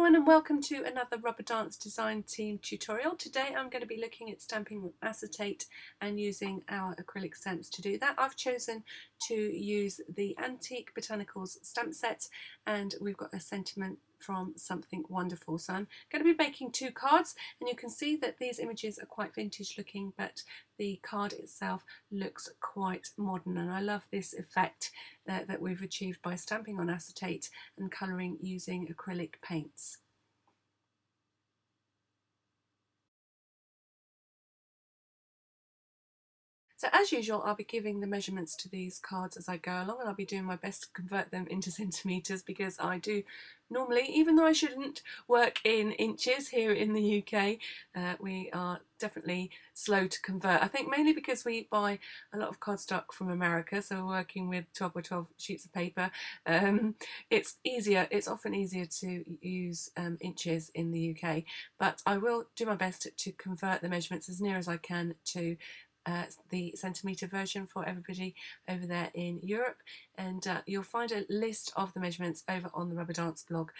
everyone and welcome to another Rubber Dance Design Team tutorial. Today I'm going to be looking at stamping with acetate and using our acrylic stamps to do that. I've chosen to use the Antique Botanicals stamp set and we've got a sentiment from Something Wonderful. So I'm going to be making two cards and you can see that these images are quite vintage looking, but the card itself looks quite modern, and I love this effect that we've achieved by stamping on acetate and colouring using acrylic paints. So as usual, I'll be giving the measurements to these cards as I go along, and I'll be doing my best to convert them into centimetres, because I do normally, even though I shouldn't, work in inches here in the UK. We are definitely slow to convert. I think mainly because we buy a lot of cardstock from America, so we're working with 12 by 12 sheets of paper. It's often easier to use inches in the UK, but I will do my best to convert the measurements as near as I can to the centimetre version for everybody over there in Europe, and you'll find a list of the measurements over on the Rubber Dance blog,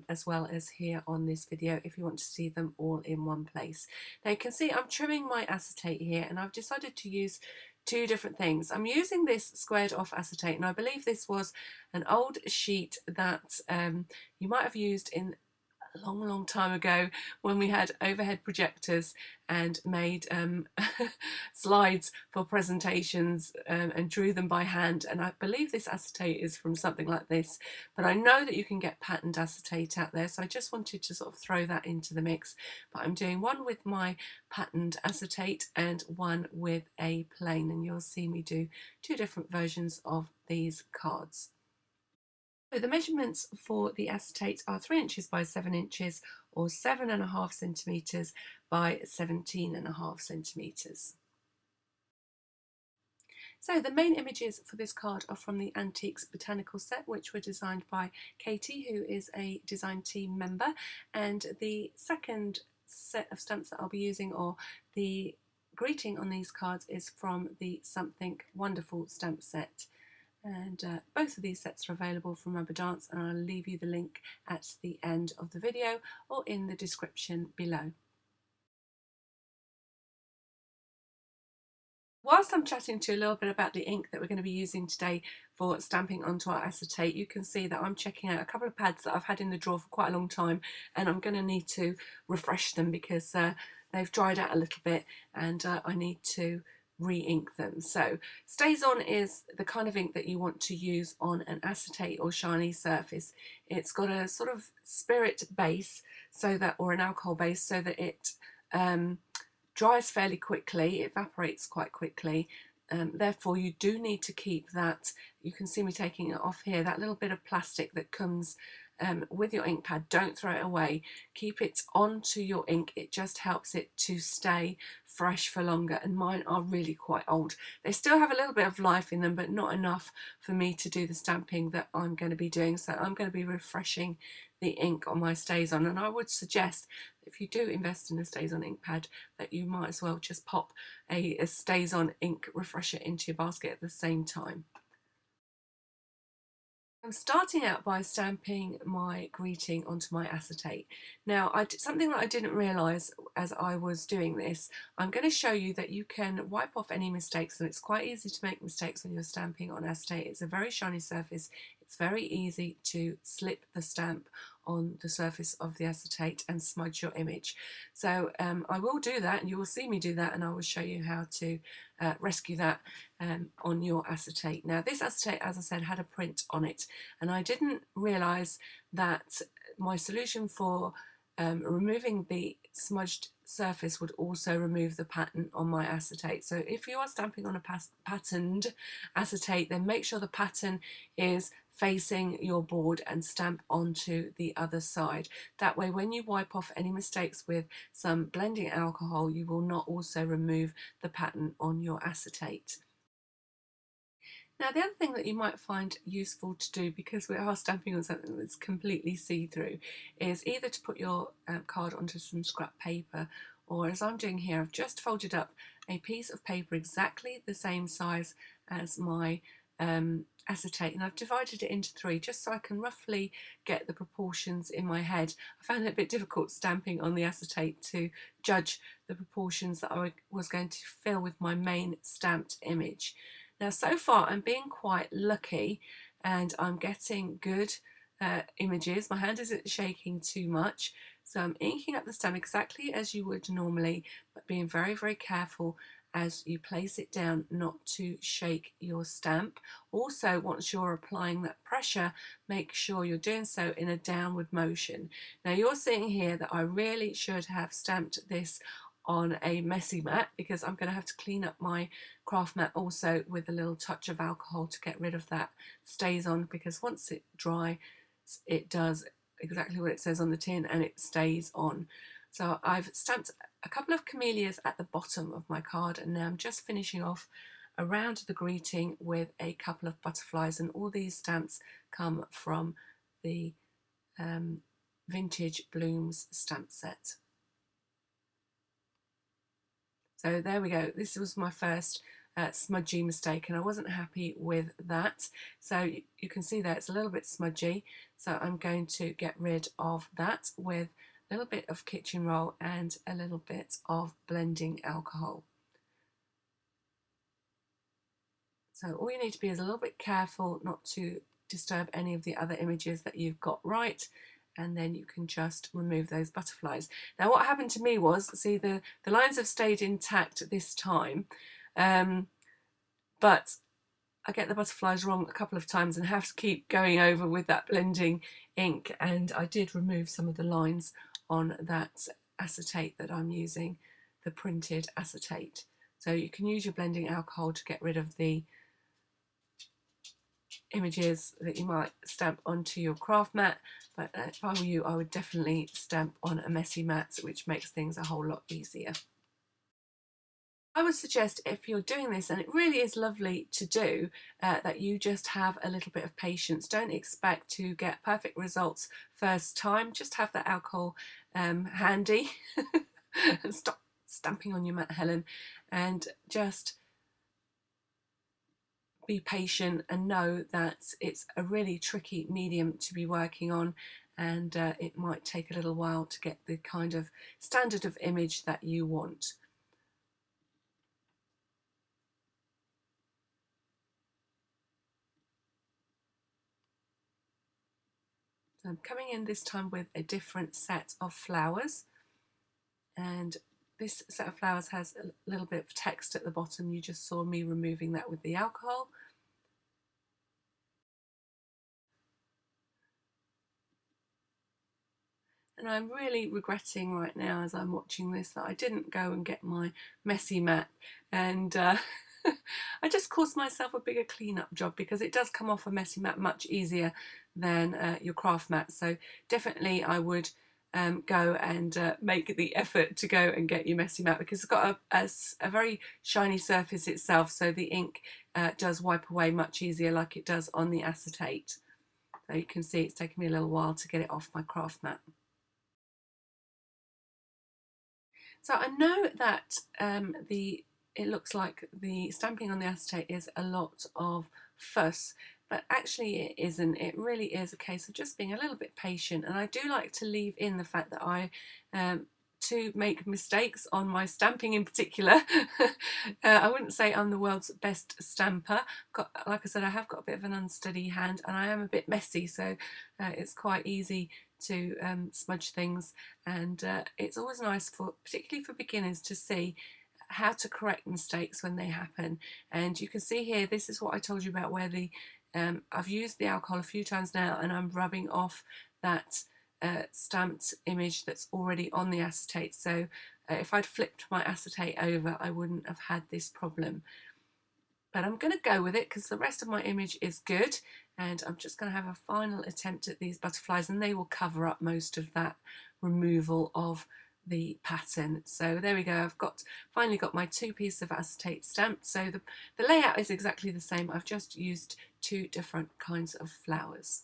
as well as here on this video if you want to see them all in one place. Now you can see I'm trimming my acetate here, and I've decided to use two different things. I'm using this squared off acetate, and I believe this was an old sheet that you might have used in a long time ago when we had overhead projectors and made slides for presentations and drew them by hand, and I believe this acetate is from something like this, but I know that you can get patterned acetate out there, so I just wanted to sort of throw that into the mix. But I'm doing one with my patterned acetate and one with a plain, and you'll see me do two different versions of these cards. So the measurements for the acetate are 3 inches by 7 inches, or 7.5 centimetres by 17.5 centimetres. So the main images for this card are from the Antiques Botanical set, which were designed by Katie, who is a design team member, and the second set of stamps that I'll be using, or the greeting on these cards, is from the Something Wonderful stamp set. And both of these sets are available from Rubber Dance, and I'll leave you the link at the end of the video or in the description below. Whilst I'm chatting to you a little bit about the ink that we're going to be using today for stamping onto our acetate, you can see that I'm checking out a couple of pads that I've had in the drawer for quite a long time, and I'm going to need to refresh them because they've dried out a little bit, and I need to re-ink them. So StazOn is the kind of ink that you want to use on an acetate or shiny surface. It's got a sort of spirit base, so that, or an alcohol base, so that it dries fairly quickly, evaporates quite quickly. Therefore you do need to keep that, you can see me taking it off here, that little bit of plastic that comes with your ink pad. Don't throw it away, keep it onto your ink. It just helps it to stay fresh for longer, and mine are really quite old. They still have a little bit of life in them, but not enough for me to do the stamping that I'm going to be doing. So I'm going to be refreshing the ink on my StazOn, and I would suggest if you do invest in a StazOn ink pad that you might as well just pop a StazOn ink refresher into your basket at the same time. I'm starting out by stamping my greeting onto my acetate. Now, something that I didn't realise as I was doing this, I'm going to show you that you can wipe off any mistakes, and it's quite easy to make mistakes when you're stamping on acetate. It's a very shiny surface. It's very easy to slip the stamp on the surface of the acetate and smudge your image. So I will do that, and you will see me do that, and I will show you how to rescue that on your acetate. Now this acetate, as I said, had a print on it, and I didn't realise that my solution for removing the smudged surface would also remove the pattern on my acetate. So if you are stamping on a patterned acetate, then make sure the pattern is facing your board and stamp onto the other side. That way when you wipe off any mistakes with some blending alcohol, you will not also remove the pattern on your acetate. Now the other thing that you might find useful to do, because we are stamping on something that's completely see-through, is either to put your card onto some scrap paper, or as I'm doing here, I've just folded up a piece of paper exactly the same size as my acetate, and I've divided it into 3 just so I can roughly get the proportions in my head. I found it a bit difficult stamping on the acetate to judge the proportions that I was going to fill with my main stamped image. Now so far I'm being quite lucky and I'm getting good images. My hand isn't shaking too much, so I'm inking up the stamp exactly as you would normally, but being very, very careful as you place it down not to shake your stamp. Also, once you're applying that pressure, make sure you're doing so in a downward motion. Now you're seeing here that I really should have stamped this on a messy mat, because I'm going to have to clean up my craft mat also with a little touch of alcohol to get rid of that stays on, because once it dries it does exactly what it says on the tin and it stays on. So I've stamped a couple of camellias at the bottom of my card, and now I'm just finishing off around the greeting with a couple of butterflies, and all these stamps come from the Vintage Blooms stamp set. So there we go. This was my first smudgy mistake, and I wasn't happy with that. So you can see there it's a little bit smudgy, so I'm going to get rid of that with a little bit of kitchen roll and a little bit of blending alcohol. So all you need to be is a little bit careful not to disturb any of the other images that you've got right, and then you can just remove those butterflies. Now what happened to me was, see, the lines have stayed intact this time, but I get the butterflies wrong a couple of times and have to keep going over with that blending ink, and I did remove some of the lines on that acetate that I'm using, the printed acetate. So you can use your blending alcohol to get rid of the images that you might stamp onto your craft mat, but if I were you, I would definitely stamp on a messy mat, which makes things a whole lot easier. I would suggest, if you're doing this, and it really is lovely to do, that you just have a little bit of patience. Don't expect to get perfect results first time. Just have that alcohol handy. Stop stamping on your mat, Helen, and just be patient and know that it's a really tricky medium to be working on, and it might take a little while to get the kind of standard of image that you want. So I'm coming in this time with a different set of flowers, and this set of flowers has a little bit of text at the bottom. You just saw me removing that with the alcohol. And I'm really regretting right now, as I'm watching this, that I didn't go and get my messy mat, and I just caused myself a bigger clean-up job, because it does come off a messy mat much easier than your craft mat. So definitely I would go and make the effort to go and get your messy mat, because it's got a very shiny surface itself, so the ink does wipe away much easier, like it does on the acetate. So you can see it's taken me a little while to get it off my craft mat. So I know that it looks like the stamping on the acetate is a lot of fuss, but actually it isn't. It really is a case of just being a little bit patient, and I do like to leave in the fact that I to make mistakes on my stamping in particular. I wouldn't say I'm the world's best stamper. Like I said, I have got a bit of an unsteady hand, and I am a bit messy, so it's quite easy to smudge things, and it's always nice, particularly for beginners, to see how to correct mistakes when they happen. And you can see here, this is what I told you about, where I've used the alcohol a few times now, and I'm rubbing off that stamped image that's already on the acetate. So if I'd flipped my acetate over, I wouldn't have had this problem. But I'm going to go with it because the rest of my image is good, and I'm just going to have a final attempt at these butterflies, and they will cover up most of that removal of the pattern. So there we go, I've finally got my 2 pieces of acetate stamped. So the layout is exactly the same, I've just used 2 different kinds of flowers.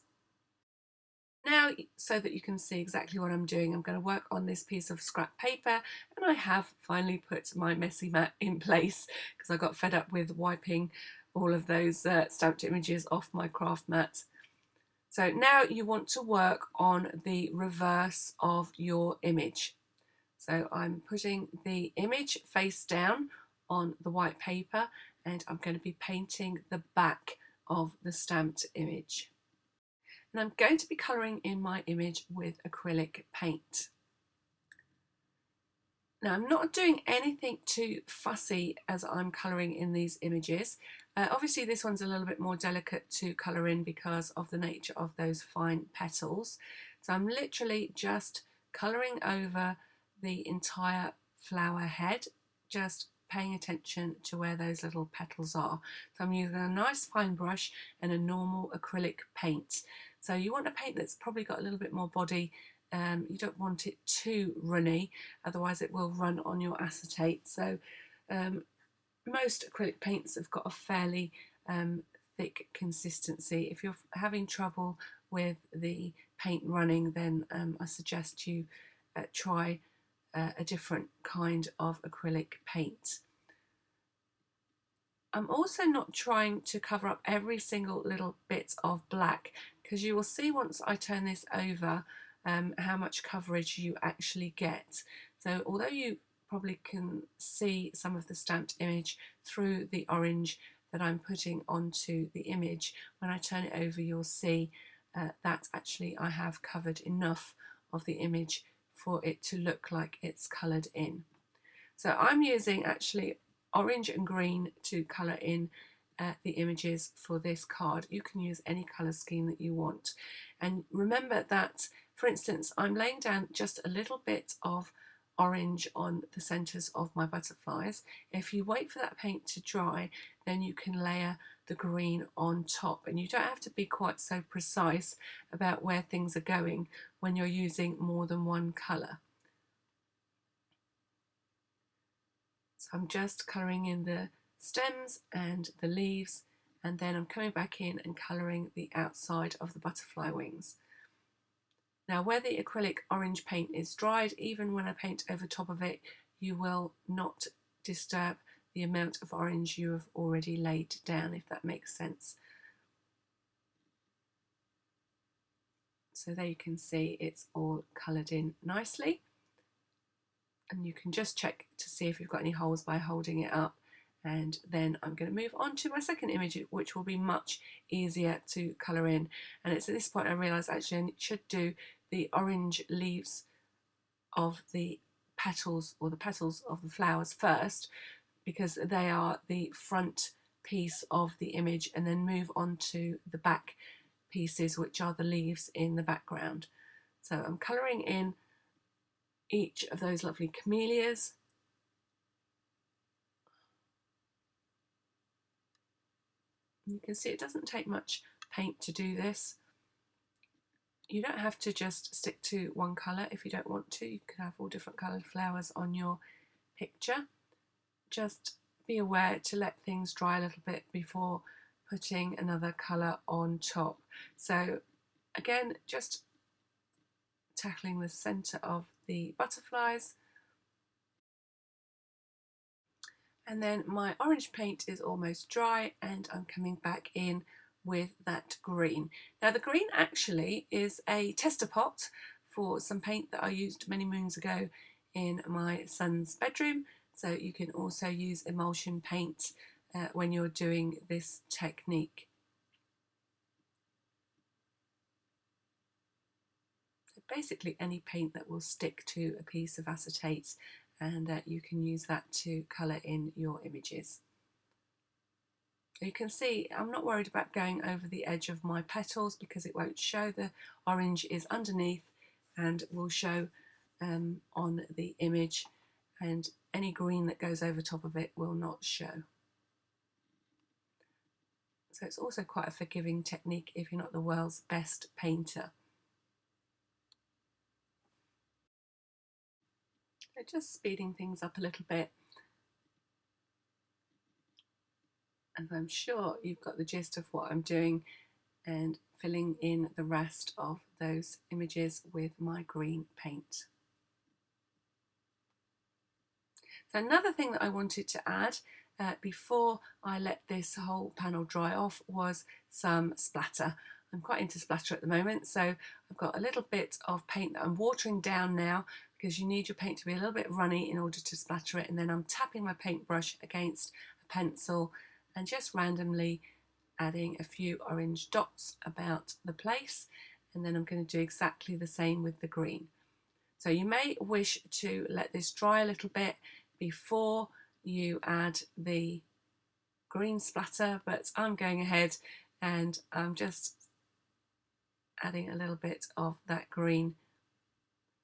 Now, so that you can see exactly what I'm doing, I'm going to work on this piece of scrap paper, and I have finally put my messy mat in place, because I got fed up with wiping all of those stamped images off my craft mat. So now you want to work on the reverse of your image. So I'm putting the image face down on the white paper, and I'm going to be painting the back of the stamped image. And I'm going to be colouring in my image with acrylic paint. Now I'm not doing anything too fussy as I'm colouring in these images. Obviously this one's a little bit more delicate to colour in because of the nature of those fine petals. So I'm literally just colouring over the entire flower head, just paying attention to where those little petals are. So I'm using a nice fine brush and a normal acrylic paint. So you want a paint that's probably got a little bit more body. You don't want it too runny, otherwise it will run on your acetate. So most acrylic paints have got a fairly thick consistency. If you're having trouble with the paint running, then I suggest you try a different kind of acrylic paint. I'm also not trying to cover up every single little bit of black, because you will see once I turn this over how much coverage you actually get. So although you probably can see some of the stamped image through the orange that I'm putting onto the image, when I turn it over you'll see that actually I have covered enough of the image for it to look like it's coloured in. So I'm using actually orange and green to colour in the images for this card. You can use any colour scheme that you want. And remember that, for instance, I'm laying down just a little bit of orange on the centres of my butterflies. If you wait for that paint to dry, then you can layer the green on top, and you don't have to be quite so precise about where things are going when you're using more than one colour. So I'm just colouring in the stems and the leaves, and then I'm coming back in and colouring the outside of the butterfly wings. Now where the acrylic orange paint is dried, even when I paint over top of it, you will not disturb the amount of orange you have already laid down, if that makes sense. So there you can see it's all coloured in nicely. And you can just check to see if you've got any holes by holding it up. And then I'm going to move on to my second image, which will be much easier to colour in. And it's at this point I realise actually I should do the orange leaves of the petals, or the petals of the flowers first, because they are the front piece of the image, and then move on to the back pieces, which are the leaves in the background. So I'm colouring in each of those lovely camellias. You can see it doesn't take much paint to do this. You don't have to just stick to one colour if you don't want to. You can have all different coloured flowers on your picture. Just be aware to let things dry a little bit before putting another colour on top. So again, just tackling the centre of the butterflies. And then my orange paint is almost dry, and I'm coming back in with that green. Now the green actually is a tester pot for some paint that I used many moons ago in my son's bedroom. So you can also use emulsion paint when you're doing this technique. So basically any paint that will stick to a piece of acetate, and you can use that to colour in your images. You can see I'm not worried about going over the edge of my petals because it won't show. The orange is underneath and will show on the image, and any green that goes over top of it will not show. So it's also quite a forgiving technique if you're not the world's best painter. So just speeding things up a little bit, and I'm sure you've got the gist of what I'm doing, and filling in the rest of those images with my green paint. So another thing that I wanted to add before I let this whole panel dry off was some splatter. I'm quite into splatter at the moment, so I've got a little bit of paint that I'm watering down now, because you need your paint to be a little bit runny in order to splatter it, and then I'm tapping my paintbrush against a pencil and just randomly adding a few orange dots about the place, and then I'm going to do exactly the same with the green. So you may wish to let this dry a little bit before you add the green splatter, but I'm going ahead and I'm just adding a little bit of that green.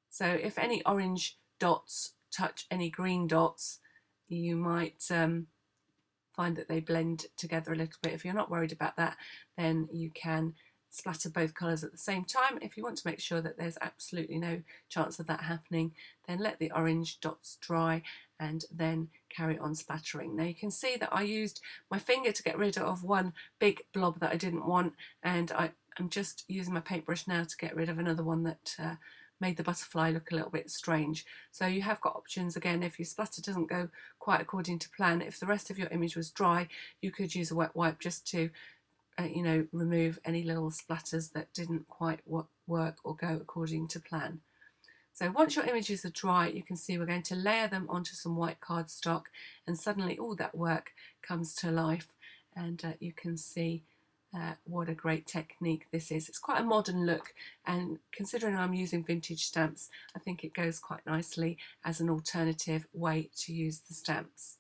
So if any orange dots touch any green dots, you might find that they blend together a little bit. If you're not worried about that, then you can splatter both colours at the same time. If you want to make sure that there's absolutely no chance of that happening, then let the orange dots dry and then carry on splattering. Now you can see that I used my finger to get rid of one big blob that I didn't want, and I'm just using my paintbrush now to get rid of another one that made the butterfly look a little bit strange. So you have got options. Again, if your splatter doesn't go quite according to plan, if the rest of your image was dry, you could use a wet wipe just to you know, remove any little splatters that didn't quite work or go according to plan. So once your images are dry, you can see we're going to layer them onto some white cardstock, and suddenly all that work comes to life, and you can see what a great technique this is. It's quite a modern look, and considering I'm using vintage stamps, I think it goes quite nicely as an alternative way to use the stamps.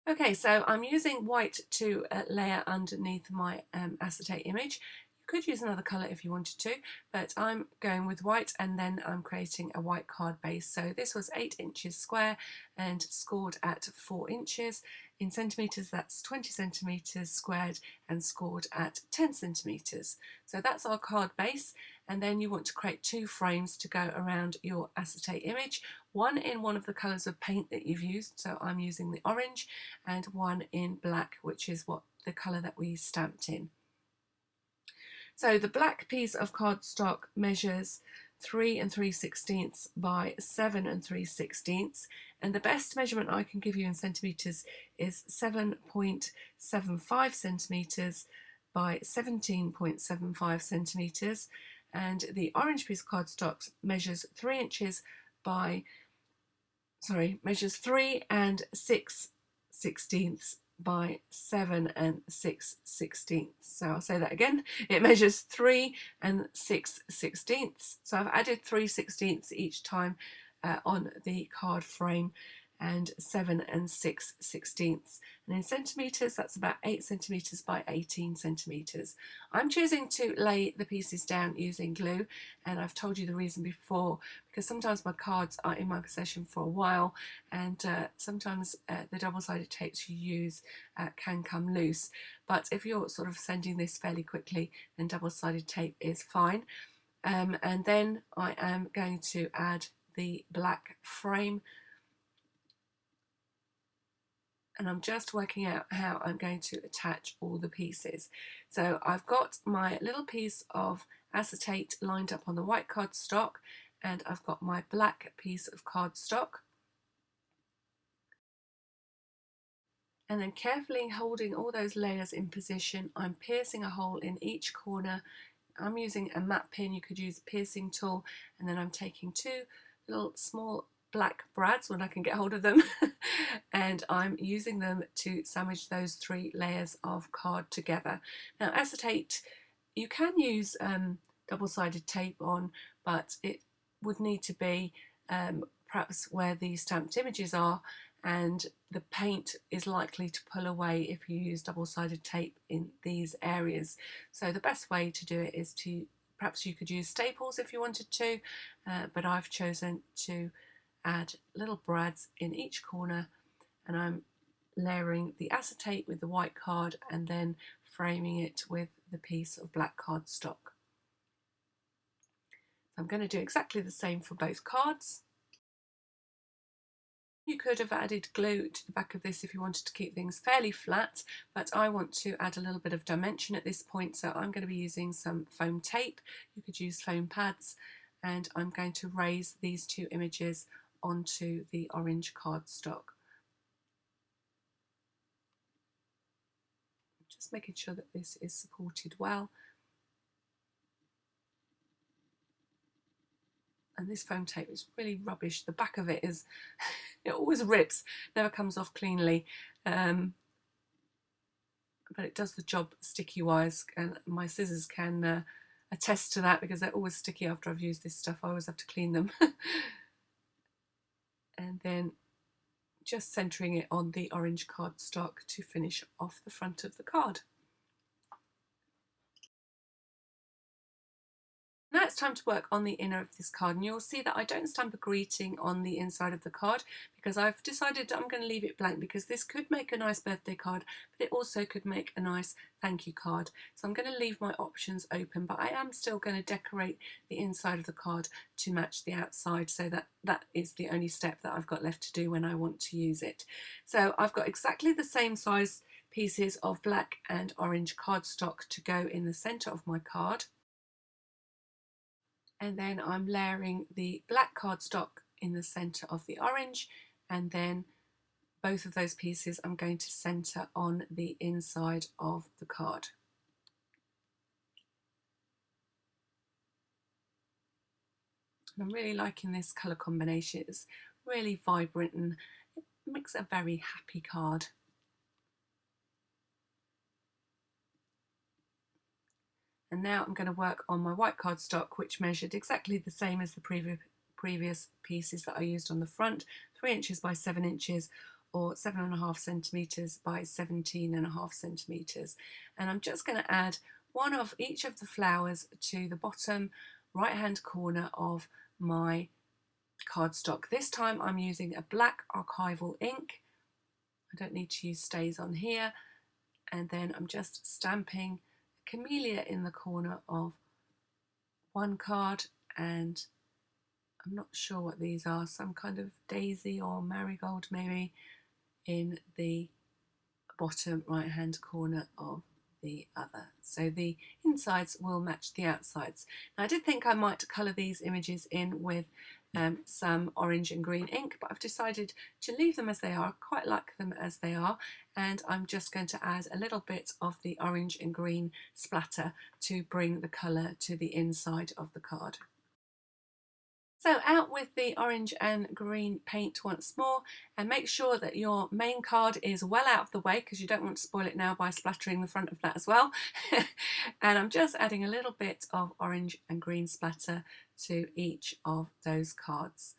Okay, so I'm using white to layer underneath my acetate image. You could use another colour if you wanted to, but I'm going with white, and then I'm creating a white card base. So this was 8 inches square and scored at 4 inches. In centimetres, that's 20 centimetres squared and scored at 10 centimetres. So that's our card base, and then you want to create 2 frames to go around your acetate image, one in one of the colours of paint that you've used, so I'm using the orange, and one in black, which is what the colour that we stamped in. So the black piece of cardstock measures 3 3/16 by 7 3/16, and the best measurement I can give you in centimetres is 7.75 centimetres by 17.75 centimetres, and the orange piece of cardstock measures 3 and 6/16 by 7 6/16. So I'll say that again. It measures 3 and 6/16. So I've added 3/16 each time on the card frame, and 7 and 6/16. And in centimetres, that's about 8 centimetres by 18 centimetres. I'm choosing to lay the pieces down using glue, and I've told you the reason before, because sometimes my cards are in my possession for a while, and sometimes the double-sided tapes you use can come loose. But if you're sort of sending this fairly quickly, then double-sided tape is fine. And then I am going to add the black frame, and I'm just working out how I'm going to attach all the pieces. So I've got my little piece of acetate lined up on the white cardstock, and I've got my black piece of cardstock. And then carefully holding all those layers in position, I'm piercing a hole in each corner. I'm using a matte pin, you could use a piercing tool, and then I'm taking 2 little small black brads when I can get hold of them and I'm using them to sandwich those 3 layers of card together. Now acetate, you can use double-sided tape on, but it would need to be perhaps where the stamped images are, and the paint is likely to pull away if you use double-sided tape in these areas. So the best way to do it is to, perhaps you could use staples if you wanted to, but I've chosen to add little brads in each corner, and I'm layering the acetate with the white card and then framing it with the piece of black cardstock. I'm going to do exactly the same for both cards. You could have added glue to the back of this if you wanted to keep things fairly flat, but I want to add a little bit of dimension at this point, so I'm going to be using some foam tape. You could use foam pads, and I'm going to raise these 2 images onto the orange cardstock. Just making sure that this is supported well. And this foam tape is really rubbish. The back of it is, it always rips, never comes off cleanly. But it does the job sticky wise, and my scissors can attest to that because they're always sticky after I've used this stuff. I always have to clean them. And then just centering it on the orange cardstock to finish off the front of the card. Now it's time to work on the inner of this card, and you'll see that I don't stamp a greeting on the inside of the card because I've decided I'm going to leave it blank, because this could make a nice birthday card, but it also could make a nice thank you card. So I'm going to leave my options open, but I am still going to decorate the inside of the card to match the outside, so that is the only step that I've got left to do when I want to use it. So I've got exactly the same size pieces of black and orange cardstock to go in the centre of my card. And then I'm layering the black cardstock in the centre of the orange, and then both of those pieces I'm going to centre on the inside of the card. And I'm really liking this colour combination. It's really vibrant and it makes a very happy card. And now I'm going to work on my white cardstock, which measured exactly the same as the previous pieces that I used on the front, 3 inches by 7 inches, or 7.5 centimetres by 17.5 centimetres. And I'm just going to add one of each of the flowers to the bottom right hand corner of my cardstock. This time I'm using a black archival ink. I don't need to use stays on here. And then I'm just stamping camellia in the corner of one card, and I'm not sure what these are, some kind of daisy or marigold maybe, in the bottom right hand corner of the other. So the insides will match the outsides. Now I did think I might colour these images in with some orange and green ink, but I've decided to leave them as they are. I quite like them as they are, and I'm just going to add a little bit of the orange and green splatter to bring the colour to the inside of the card. So out with the orange and green paint once more, and make sure that your main card is well out of the way, because you don't want to spoil it now by splattering the front of that as well. And I'm just adding a little bit of orange and green splatter to each of those cards.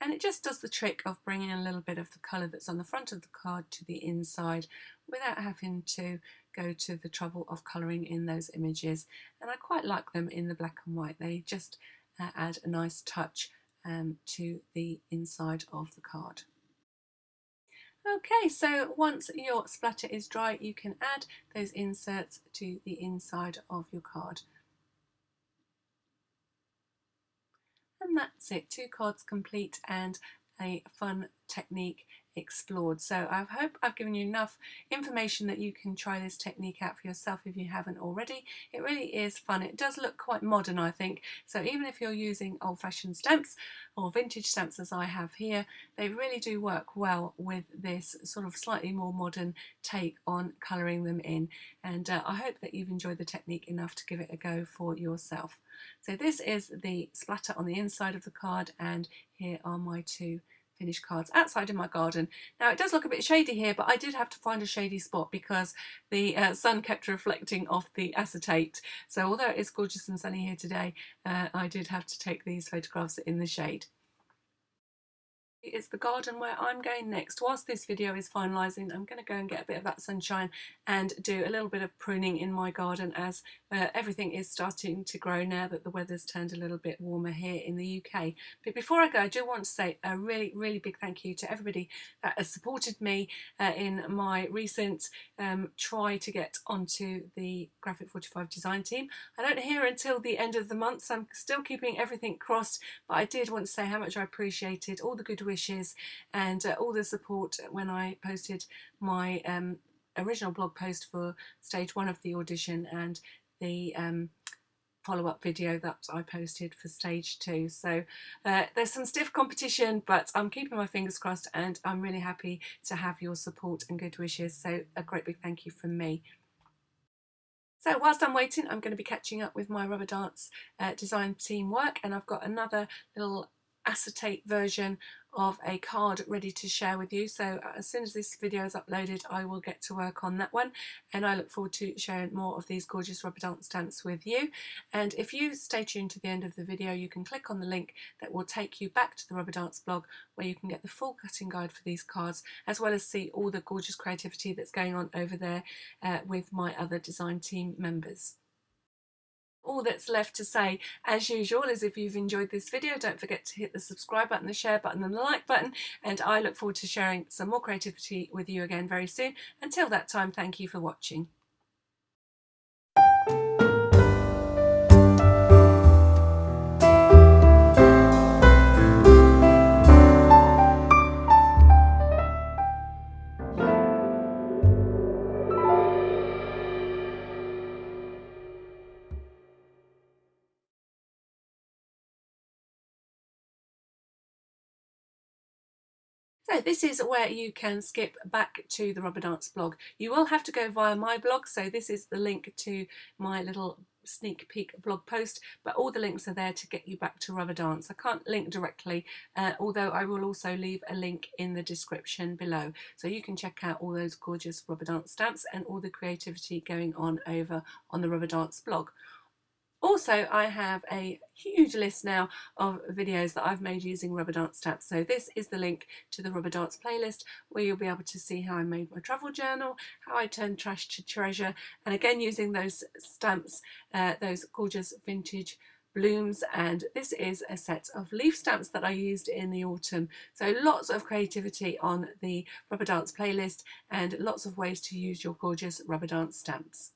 And it just does the trick of bringing a little bit of the colour that's on the front of the card to the inside without having to go to the trouble of colouring in those images. And I quite like them in the black and white. They just add a nice touch to the inside of the card. Okay, so once your splatter is dry, you can add those inserts to the inside of your card. And that's it, 2 cards complete and a fun technique explored. So I hope I've given you enough information that you can try this technique out for yourself if you haven't already. It really is fun. It does look quite modern, I think, so even if you're using old-fashioned stamps or vintage stamps as I have here, they really do work well with this sort of slightly more modern take on colouring them in, and I hope that you've enjoyed the technique enough to give it a go for yourself. So this is the splatter on the inside of the card, and here are my 2 finished cards outside in my garden. Now it does look a bit shady here, but I did have to find a shady spot because the sun kept reflecting off the acetate. So although it is gorgeous and sunny here today, I did have to take these photographs in the shade. It's the garden where I'm going next. Whilst this video is finalising, I'm going to go and get a bit of that sunshine and do a little bit of pruning in my garden, as everything is starting to grow now that the weather's turned a little bit warmer here in the UK. But before I go, I do want to say a really big thank you to everybody that has supported me in my recent try to get onto the Graphic 45 design team. I don't hear until the end of the month, so I'm still keeping everything crossed, but I did want to say how much I appreciated all the good wishes and all the support when I posted my original blog post for stage 1 of the audition and the follow-up video that I posted for stage 2. So there's some stiff competition, but I'm keeping my fingers crossed, and I'm really happy to have your support and good wishes. So a great big thank you from me. So whilst I'm waiting, I'm going to be catching up with my rubber dance design team work, and I've got another little acetate version of a card ready to share with you. So as soon as this video is uploaded, I will get to work on that one, and I look forward to sharing more of these gorgeous rubber dance stamps with you. And if you stay tuned to the end of the video, you can click on the link that will take you back to the rubber dance blog, where you can get the full cutting guide for these cards, as well as see all the gorgeous creativity that's going on over there with my other design team members. All that's left to say, as usual, is if you've enjoyed this video, don't forget to hit the subscribe button, the share button and the like button, and I look forward to sharing some more creativity with you again very soon. Until that time, thank you for watching. So this is where you can skip back to the rubber dance blog. You will have to go via my blog, so this is the link to my little sneak peek blog post, but all the links are there to get you back to rubber dance. I can't link directly, although I will also leave a link in the description below, so you can check out all those gorgeous rubber dance stamps and all the creativity going on over on the rubber dance blog. Also, I have a huge list now of videos that I've made using rubber dance stamps. So this is the link to the rubber dance playlist, where you'll be able to see how I made my travel journal, how I turned trash to treasure, and again using those stamps, those gorgeous vintage blooms. And this is a set of leaf stamps that I used in the autumn. So lots of creativity on the rubber dance playlist, and lots of ways to use your gorgeous rubber dance stamps.